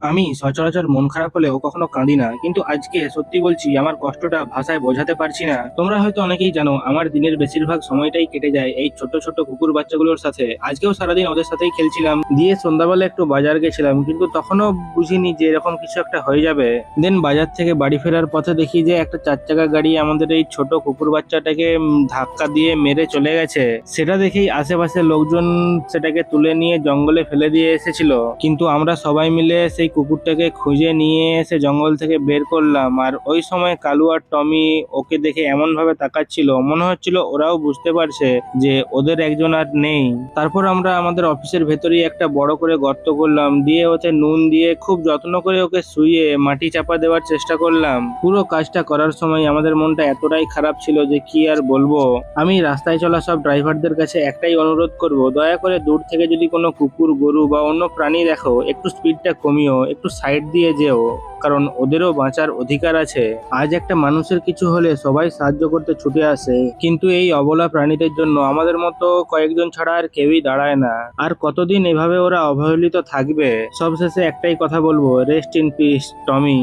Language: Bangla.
আমি সচরাচর মন খারাপ হলেও কখনো কাঁদি না, কিন্তু আজকে সত্যি বলছি আমার কষ্টটা ভাষায় বোঝাতে পারছি না। তোমরা হয়তো অনেকেই জানো আমার দিনের বেশিরভাগ সময়টাই কেটে যায় এই ছোট ছোট কুকুর বাচ্চাগুলোর সাথে। আজকেও সারাদিন ওদের সাথেই খেলছিলাম, দিয়ে সন্ধ্যাবেলা একটু বাজার গেছিলাম, কিন্তু তখনও বুঝিনি যে এরকম কিছু একটা হয়ে যাবে। দেন বাজার থেকে বাড়ি ফেরার পথে দেখি যে একটা 4 চাকা গাড়ি আমাদের এই ছোট কুকুর বাচ্চাটাকে ধাক্কা দিয়ে মেরে চলে গেছে। সেটা দেখেই আশেপাশের লোকজন সেটাকে তুলে নিয়ে জঙ্গলে ফেলে দিয়ে এসেছিল, কিন্তু আমরা সবাই মিলে সেই কুকুরটাকে খুঁজে নিয়ে এসে জঙ্গল থেকে বের করলাম। আর ওই সময় কালু আর টমি ওকে দেখে এমন ভাবে তাকাচ্ছিল, মনে হচ্ছিল ওরাও বুঝতে পারছে যে ওদের একজন আর নেই। তারপর আমরা আমাদের অফিসের ভেতরেই একটা বড় করে গর্ত করলাম, দিয়ে ওতে নুন দিয়ে খুব যত্ন করে ওকে শুইয়ে মাটি চাপা দেওয়ার চেষ্টা করলাম। পুরো কাজটা করার সময় আমাদের মনটা এতটাই খারাপ ছিল যে কি আর বলবো। আমি রাস্তায় চলা সব ড্রাইভারদের কাছে একটাই অনুরোধ করব, দয়া করে দূর থেকে যদি কোনো কুকুর, গরু বা অন্য প্রাণী দেখো, একটু স্পিডটা কমিও, একটু সাইড দিয়ে যেও, কারণ ওদেরও বাঁচার অধিকার আছে। আজ একটা মানুষের কিছু হলে সবাই সাহায্য করতে ছুটে আসে, কিন্তু এই অবলা প্রাণীদের জন্য আমাদের মতো কয়েকজন ছাড়া আর কেউই দাঁড়ায় না। আর কতদিন এভাবে ওরা অবহেলিত থাকবে? সবশেষে একটাই কথা বলবো, রেস্ট ইন পিস টমি।